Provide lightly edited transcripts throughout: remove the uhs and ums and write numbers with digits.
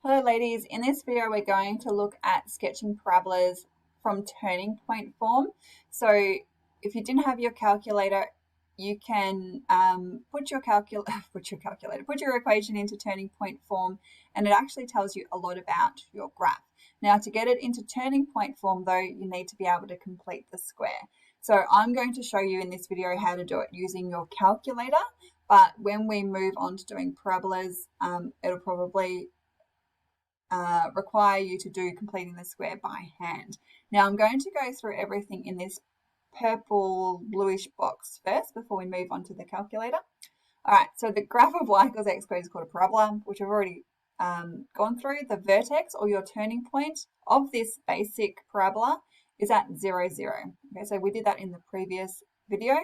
Hello ladies, in this video we're going to look at sketching parabolas from turning point form. So if you didn't have your calculator, you can put your equation into turning point form, and it actually tells you a lot about your graph. Now to get it into turning point form though, you need to be able to complete the square. So I'm going to show you in this video how to do it using your calculator, but when we move on to doing parabolas, it'll probably require you to do completing the square by hand. Now I'm going to go through everything in this purple bluish box first before we move on to the calculator. All right, so the graph of y equals x squared is called a parabola, which I've already gone through. The vertex or your turning point of this basic parabola is at 0, 0. Okay, so we did that in the previous video.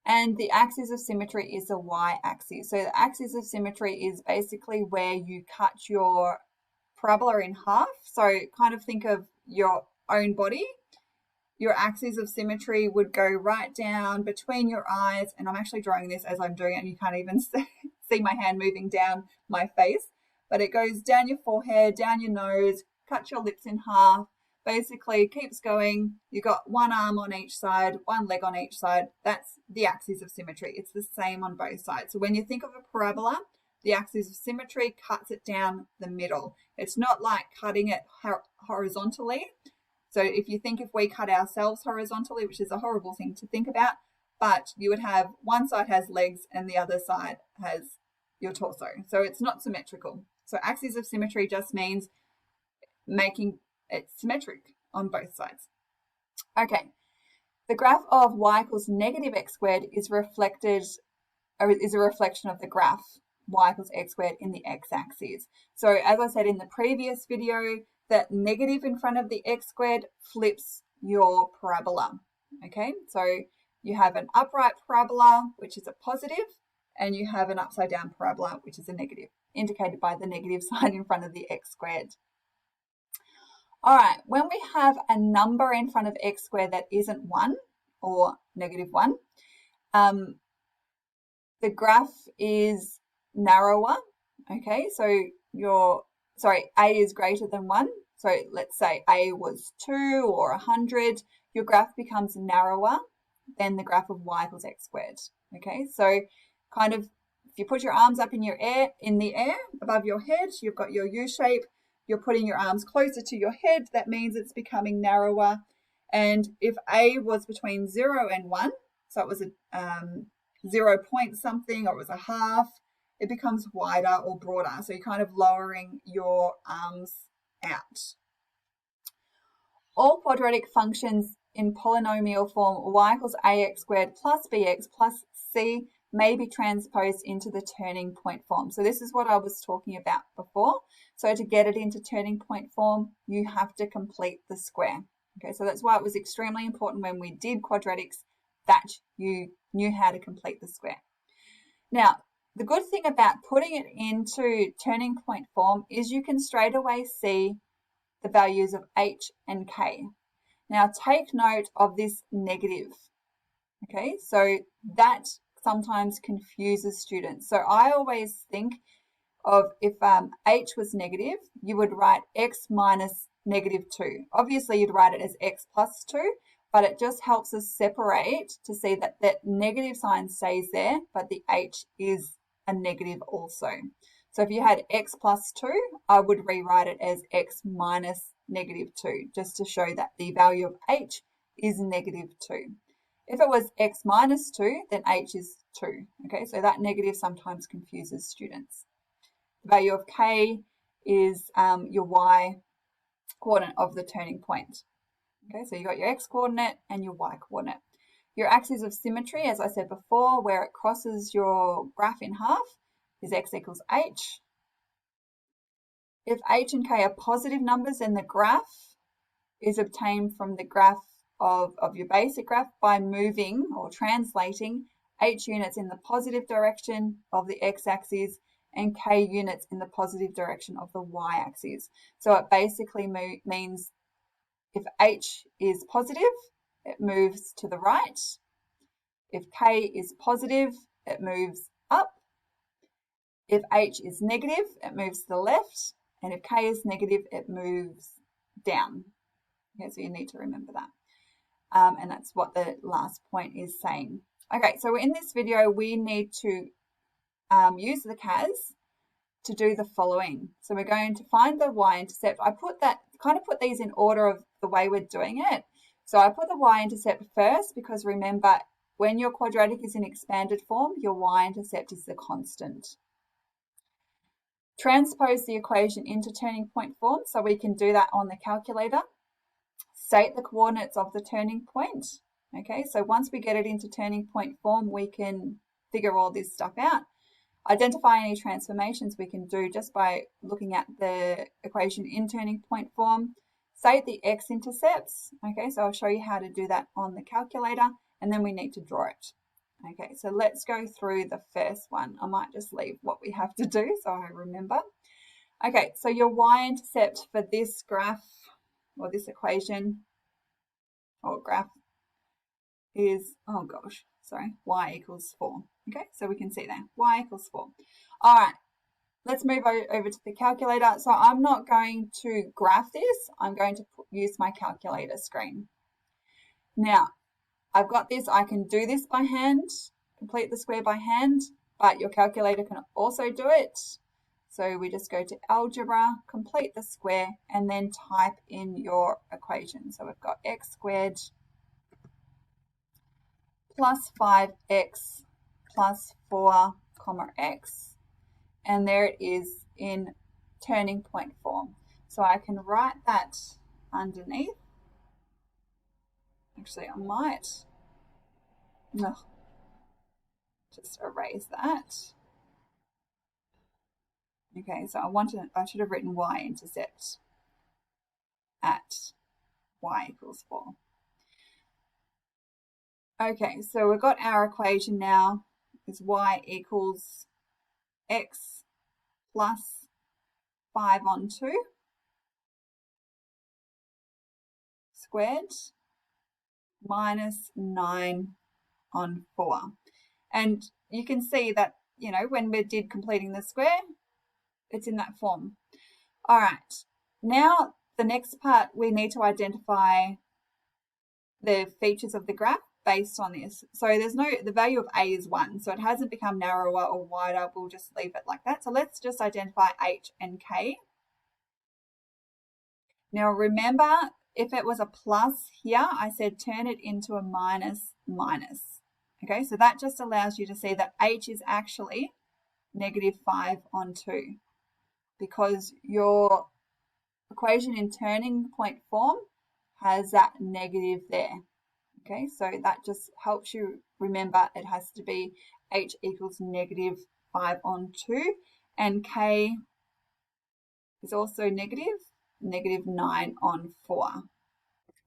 And the axis of symmetry is the y-axis. So the axis of symmetry is basically where you cut your parabola in half. So kind of think of your own body. Your axis of symmetry would go right down between your eyes, and I'm actually drawing this as I'm doing it, and you can't even see my hand moving down my face, but it goes down your forehead, down your nose, cut your lips in half, basically keeps going. You've got one arm on each side, one leg on each side. That's the axis of symmetry. It's the same on both sides. So when you think of a parabola, the axis of symmetry cuts it down the middle. It's not like cutting it horizontally. So if we cut ourselves horizontally, which is a horrible thing to think about, but you would have one side has legs and the other side has your torso. So it's not symmetrical. So axis of symmetry just means making it symmetric on both sides. Okay, the graph of y equals negative x squared is a reflection of the graph y equals x squared in the x-axis. So as I said in the previous video, that negative in front of the x squared flips your parabola. Okay, so you have an upright parabola, which is a positive, and you have an upside down parabola, which is a negative, indicated by the negative sign in front of the x squared. All right, when we have a number in front of x squared that isn't 1 or negative 1, the graph is narrower. Okay, so a is greater than 1. So let's say a was 2 or 100. Your graph becomes narrower than the graph of y equals x squared. Okay, so kind of if you put your arms up in the air above your head, you've got your U shape. You're putting your arms closer to your head. That means it's becoming narrower. And if a was between 0 and 1, so it was a 0 point something or it was a half, it becomes wider or broader. So you're kind of lowering your arms out. All quadratic functions in polynomial form y equals ax squared plus bx plus c may be transposed into the turning point form. So this is what I was talking about before. So to get it into turning point form, you have to complete the square. Okay, so that's why it was extremely important when we did quadratics that you knew how to complete the square. Now, the good thing about putting it into turning point form is you can straight away see the values of h and k. Now take note of this negative. Okay, so that sometimes confuses students. So I always think of if h was negative, you would write x minus negative 2. Obviously, you'd write it as x plus 2, but it just helps us separate to see that that negative sign stays there, but the h is a negative also. So if you had x plus 2, I would rewrite it as x minus negative 2, just to show that the value of h is negative 2. If it was x minus 2, then h is 2. Okay, so that negative sometimes confuses students. The value of k is your y coordinate of the turning point. Okay, so you got your x coordinate and your y coordinate. Your axis of symmetry, as I said before, where it crosses your graph in half, is x equals h. If h and k are positive numbers, then the graph is obtained from the graph of your basic graph by moving or translating h units in the positive direction of the x-axis and k units in the positive direction of the y-axis. So it basically means if h is positive, it moves to the right. If k is positive, it moves up. If h is negative, it moves to the left. And if k is negative, it moves down. Okay, so you need to remember that. And that's what the last point is saying. Okay, so in this video, we need to use the CAS to do the following. So we're going to find the y-intercept. I put these in order of the way we're doing it. So I put the y-intercept first because remember, when your quadratic is in expanded form, your y-intercept is the constant. Transpose the equation into turning point form, so we can do that on the calculator. State the coordinates of the turning point. Okay, so once we get it into turning point form, we can figure all this stuff out. Identify any transformations we can do just by looking at the equation in turning point form. State the x-intercepts. Okay, so I'll show you how to do that on the calculator, and then we need to draw it. Okay, so let's go through the first one. I might just leave what we have to do so I remember. Okay, so your y-intercept for this graph or this equation or graph is, oh gosh, sorry, y equals 4. Okay, so we can see that y equals 4. All right, let's move over to the calculator. So I'm not going to graph this. I'm going to use my calculator screen. Now, I've got this. I can do this by hand, complete the square by hand, but your calculator can also do it. So we just go to algebra, complete the square, and then type in your equation. So we've got x squared plus 5x plus 4 comma x. And there it is in turning point form. So I can write that underneath. Actually, I might just erase that. Okay, so I should have written y-intercept at y equals 4. Okay, so we've got our equation now is y equals x plus 5 on 2 squared minus 9 on 4. And you can see that, when we did completing the square, it's in that form. All right, now the next part, we need to identify the features of the graph based on this. So the value of A is 1, so it hasn't become narrower or wider. We'll just leave it like that. So let's just identify H and K. Now remember, if it was a plus here, I said turn it into a minus minus. Okay, so that just allows you to see that H is actually negative 5 on 2 because your equation in turning point form has that negative there. Okay, so that just helps you remember it has to be H equals negative 5 on 2, and K is also negative 9 on 4.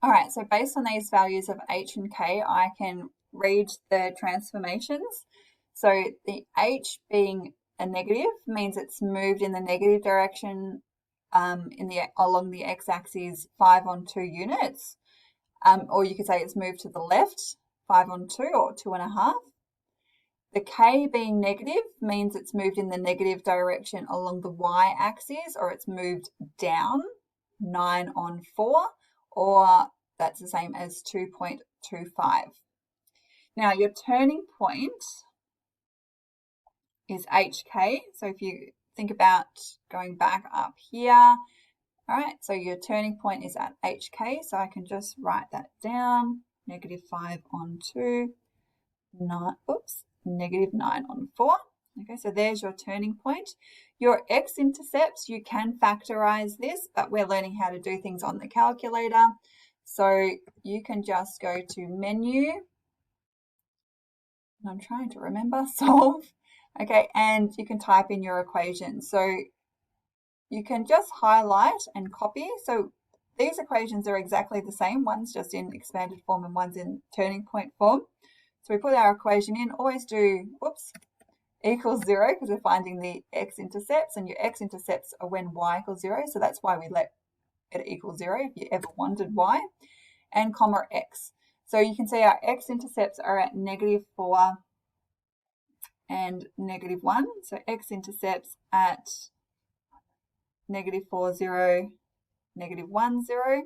All right, so based on these values of H and K, I can read the transformations. So the H being a negative means it's moved in the negative direction along the x-axis 5 on 2 units. Or you could say it's moved to the left, 5 on 2 or 2.5. The K being negative means it's moved in the negative direction along the y-axis, or it's moved down, 9 on 4, or that's the same as 2.25. Now your turning point is HK. So if you think about going back up here, all right, so your turning point is at HK, so I can just write that down, negative 5 on 2, negative 9 on 4. Okay, so there's your turning point. Your x-intercepts, you can factorize this, but we're learning how to do things on the calculator. So you can just go to menu, and I'm trying to remember, solve. Okay, and you can type in your equation. So you can just highlight and copy. So these equations are exactly the same. One's just in expanded form and one's in turning point form. So we put our equation in, always do, equals 0 because we're finding the x-intercepts, and your x-intercepts are when y equals 0. So that's why we let it equal 0 if you ever wanted y, and comma x. So you can see our x-intercepts are at negative 4 and negative 1. So x-intercepts at -4, 0, -1, 0.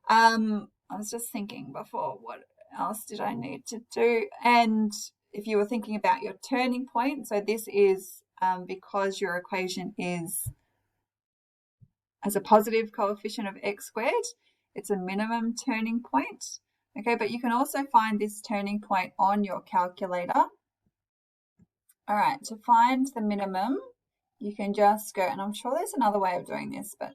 I was just thinking before, what else did I need to do? And if you were thinking about your turning point, so this is because your equation is as a positive coefficient of x squared, it's a minimum turning point. Okay, but you can also find this turning point on your calculator. All right, to find the minimum, you can just go, and I'm sure there's another way of doing this, but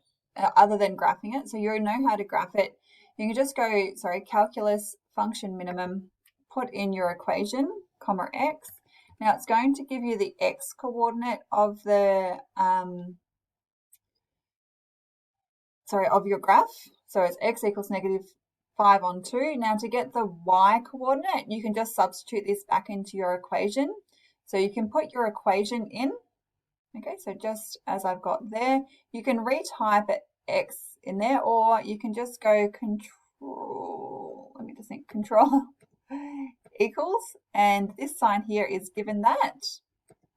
other than graphing it. So you know how to graph it. You can just go, calculus function minimum, put in your equation, comma x. Now it's going to give you the x coordinate of the, of your graph. So it's x equals -5 on 2. Now to get the y coordinate, you can just substitute this back into your equation. So you can put your equation in. Okay, so just as I've got there, you can retype it x in there, or you can just go control equals, and this sign here is given that,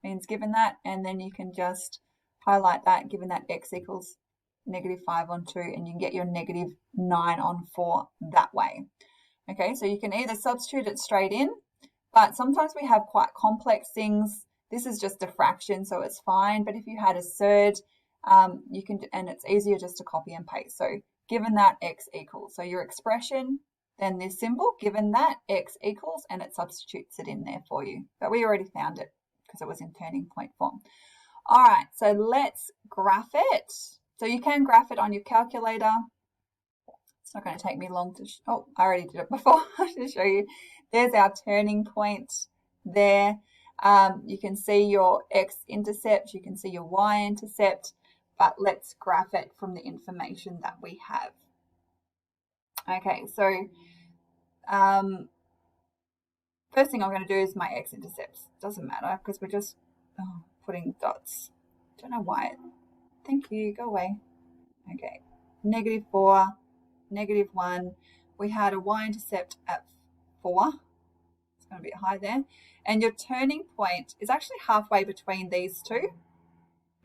means given that, and then you can just highlight that, given that x equals -5 on 2, and you can get your -9 on 4 that way. Okay, so you can either substitute it straight in, but sometimes we have quite complex things. This is just a fraction, so it's fine. But if you had a third, you can, and it's easier just to copy and paste. So given that x equals, so your expression, then this symbol, given that x equals, and it substitutes it in there for you. But we already found it because it was in turning point form. All right, so let's graph it. So you can graph it on your calculator. It's not going to take me long to, I already did it before to show you. There's our turning point there. You can see your x-intercept, you can see your y-intercept, but let's graph it from the information that we have. Okay, so first thing I'm going to do is my x-intercepts. Doesn't matter because we're just putting dots. Don't know why. Thank you, go away. Okay, -4, -1. We had a y-intercept at 4. It's going to be high there. And your turning point is actually halfway between these two.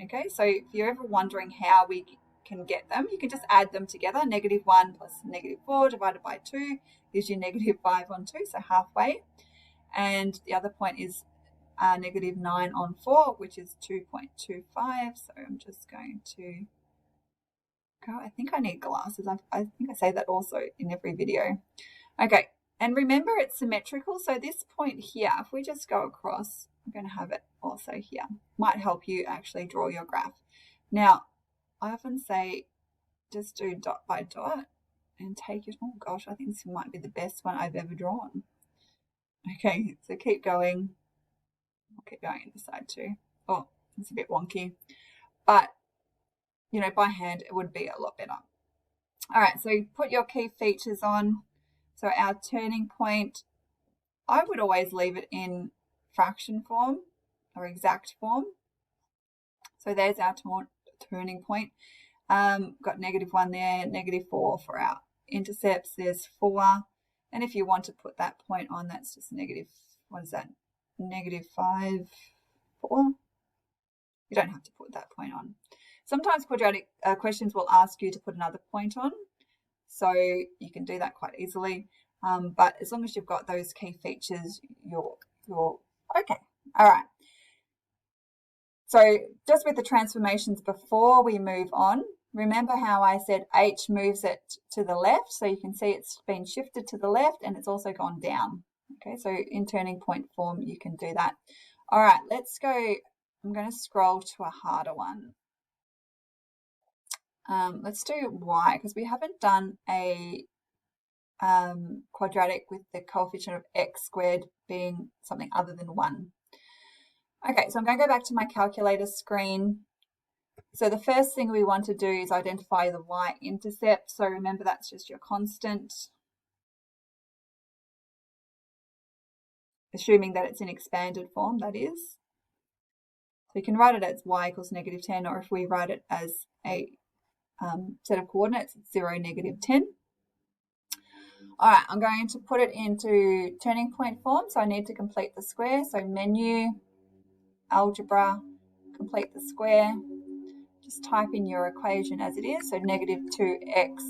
Okay, so if you're ever wondering how we can get them, you can just add them together. -1 plus -4 divided by 2 gives you -5 on 2, so halfway. And the other point is -9 on 4, which is 2.25. So I'm just going to go. I think I need glasses. I think I say that also in every video. Okay, and remember it's symmetrical. So this point here, if we just go across, I'm going to have it also here. Might help you actually draw your graph. Now, I often say just do dot by dot and take it. Oh gosh, I think this might be the best one I've ever drawn. Okay, so keep going. I'll keep going on this side too. Oh, it's a bit wonky. But, you know, by hand, it would be a lot better. All right, so put your key features on. So our turning point, I would always leave it in fraction form or exact form. So there's our turning point. Got -1 there, -4 for our intercepts. There's 4. And if you want to put that point on, that's just what is that? -5, 4. You don't have to put that point on. Sometimes quadratic questions will ask you to put another point on. So you can do that quite easily. But as long as you've got those key features, you're okay. All right. So just with the transformations before we move on, remember how I said H moves it to the left. So you can see it's been shifted to the left and it's also gone down. Okay, so in turning point form, you can do that. All right, let's go. I'm going to scroll to a harder one. Let's do y because we haven't done a quadratic with the coefficient of x squared being something other than 1. Okay, so I'm going to go back to my calculator screen. So the first thing we want to do is identify the y-intercept. So remember that's just your constant, assuming that it's in expanded form, that is. So you can write it as y equals -10, or if we write it as a set of coordinates, it's 0, -10. All right, I'm going to put it into turning point form. So I need to complete the square. So menu, algebra, complete the square. just type in your equation as it is. So negative 2x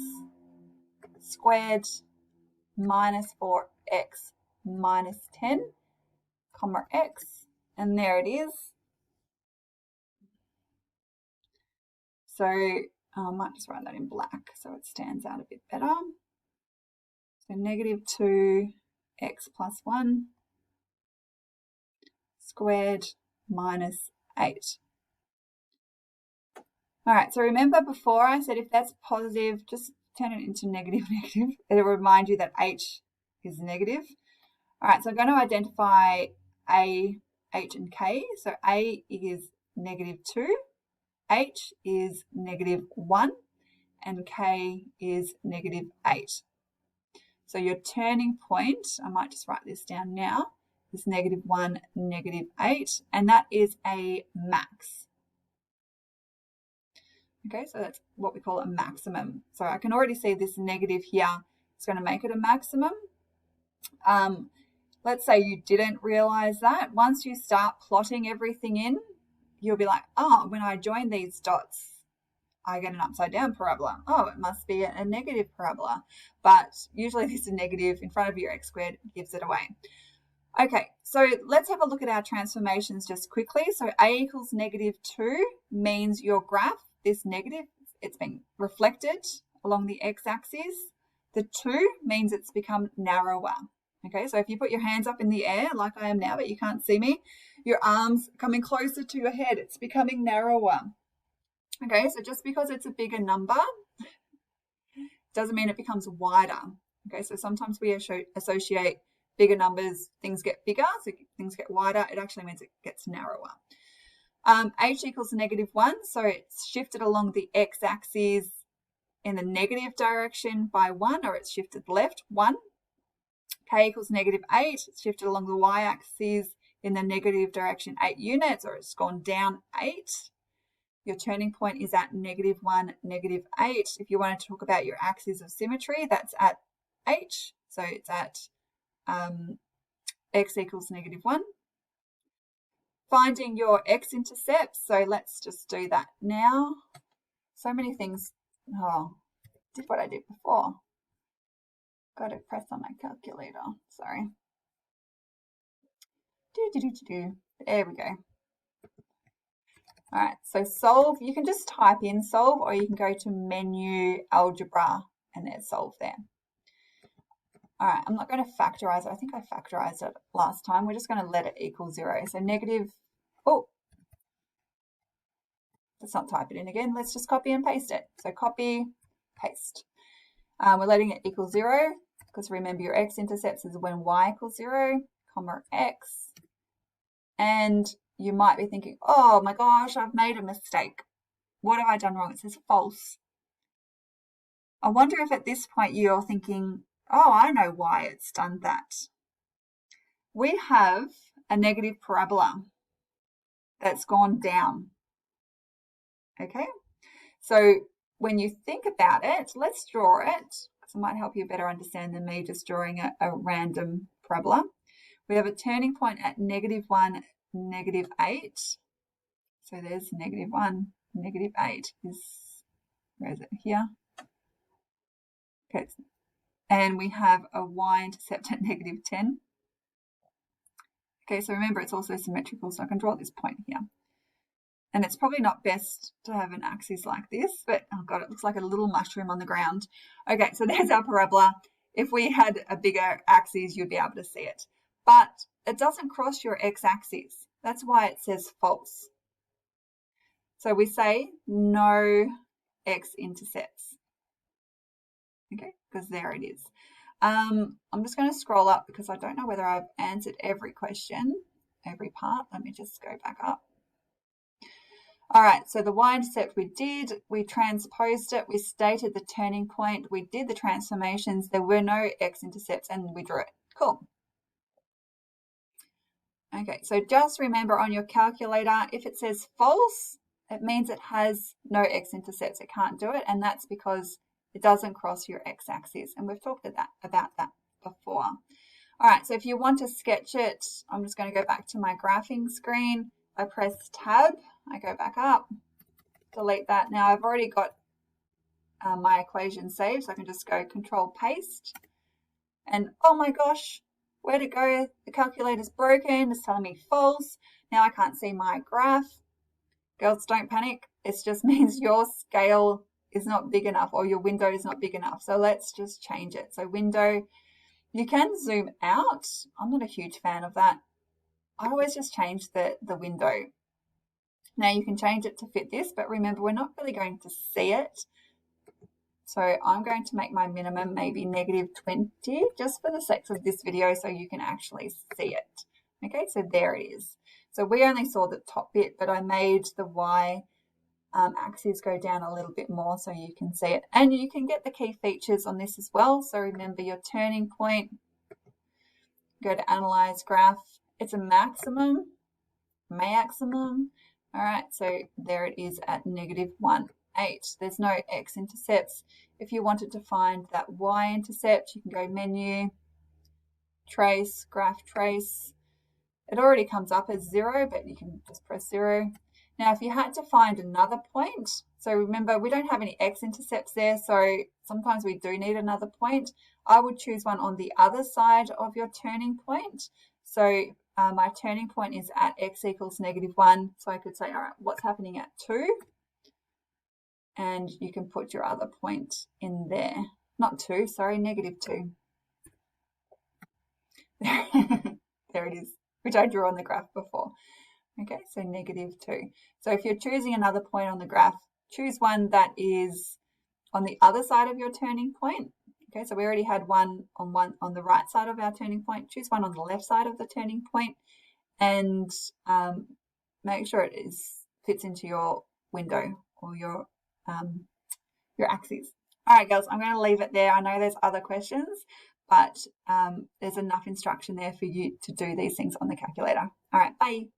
squared minus 4x minus 10, comma x, and there it is. So I might just write that in black so it stands out a bit better. So negative 2x plus 1 squared minus 8. All right, so remember before I said if that's positive, just turn it into negative, negative. It'll remind you that h is negative. All right, so I'm going to identify a, h, and k. So a is negative 2, h is negative 1, and k is negative 8. So your turning point, I might just write this down now, is negative 1, negative 8, and that is a max. Okay, so that's what we call a maximum. So I can already see this negative here is going to make it a maximum. Let's say you didn't realize that. Once you start plotting everything in, you'll be like, oh, when I join these dots, I get an upside down parabola. Oh, it must be a negative parabola. But usually this negative in front of your x squared gives it away. Okay, so let's have a look at our transformations just quickly. So a equals negative 2 means your graph, this negative, it's been reflected along the x-axis. The 2 means it's become narrower. Okay, so if you put your hands up in the air like I am now, but you can't see me, your arms coming closer to your head, it's becoming narrower. Okay, so just because it's a bigger number doesn't mean it becomes wider. Okay, so sometimes we associate bigger numbers, things get bigger, so things get wider. It actually means it gets narrower. H equals negative 1, so it's shifted along the x-axis in the negative direction by 1, or it's shifted left 1. K equals negative 8, it's shifted along the y-axis in the negative direction 8 units, or it's gone down 8. Your turning point is at negative 1, negative 8. If you want to talk about your axis of symmetry, that's at H, so it's at x equals negative 1. Finding your x-intercepts, so let's just do that now. So many things. Oh, did what I did before. Got to press on my calculator. Sorry. There we go. All right, so solve, you can just type in solve, or you can go to menu, algebra, and there's solve there. All right, I'm not going to factorize it. I think I factorized it last time. We're just going to let it equal 0. So negative, oh, let's not type it in again. Let's just copy and paste it. So copy, paste. We're letting it equal 0 because remember your x-intercepts is when y equals 0, comma x. And you might be thinking, oh my gosh, I've made a mistake. What have I done wrong? It says false. I wonder if at this point you're thinking, oh, I know why it's done that. We have a negative parabola that's gone down. Okay, so when you think about it, let's draw it, because it might help you better understand than me just drawing a random parabola. We have a turning point at negative 1, negative 8. So there's negative 1, negative 8 is, where is it? Here. Okay, and we have a y-intercept at negative 10. Okay, so remember it's also symmetrical, so I can draw this point here. And it's probably not best to have an axis like this, but oh god, it looks like a little mushroom on the ground. Okay, so there's our parabola. If we had a bigger axis, you'd be able to see it. But it doesn't cross your x-axis. That's why it says false. So we say no x-intercepts. Okay, because there it is. I'm just going to scroll up because I don't know whether I've answered every question, every part. Let me just go back up. All right, so the y-intercept we did, we transposed it, we stated the turning point, we did the transformations, there were no x-intercepts, and we drew it. Cool. Okay, so just remember on your calculator, if it says false, it means it has no x-intercepts, it can't do it, and that's because it doesn't cross your x-axis, and we've talked about that before. All right, so if you want to sketch it, I'm just going to go back to my graphing screen. I press tab, I go back up, delete that. Now I've already got my equation saved, so I can just go Control Paste. And oh my gosh, where'd it go? The calculator's broken. It's telling me false. Now I can't see my graph. Girls, don't panic. It just means your scale is not big enough, or your window is not big enough. So let's just change it. So window, you can zoom out. I'm not a huge fan of that. I always just change the window. Now you can change it to fit this, but remember, we're not really going to see it. So I'm going to make my minimum maybe -20 just for the sake of this video so you can actually see it. Okay, so there it is. So we only saw the top bit, but I made the Y axis go down a little bit more so you can see it. And you can get the key features on this as well. So remember your turning point, go to Analyze Graph. It's a maximum. All right, so there it is at -1.8. There's no x-intercepts. If you wanted to find that y-intercept, you can go Menu, Trace, Graph Trace. It already comes up as 0, but you can just press 0. Now, if you had to find another point, so remember, we don't have any x-intercepts there, so sometimes we do need another point. I would choose one on the other side of your turning point. So my turning point is at x equals -1. So I could say, all right, what's happening at 2? And you can put your other point in there. Not 2, sorry, -2. There it is, which I drew on the graph before. Okay, so -2. So if you're choosing another point on the graph, choose one that is on the other side of your turning point. Okay, so we already had one on the right side of our turning point. Choose one on the left side of the turning point, and make sure it fits into your window or your axis. All right, girls, I'm going to leave it there. I know there's other questions, but there's enough instruction there for you to do these things on the calculator. All right, bye.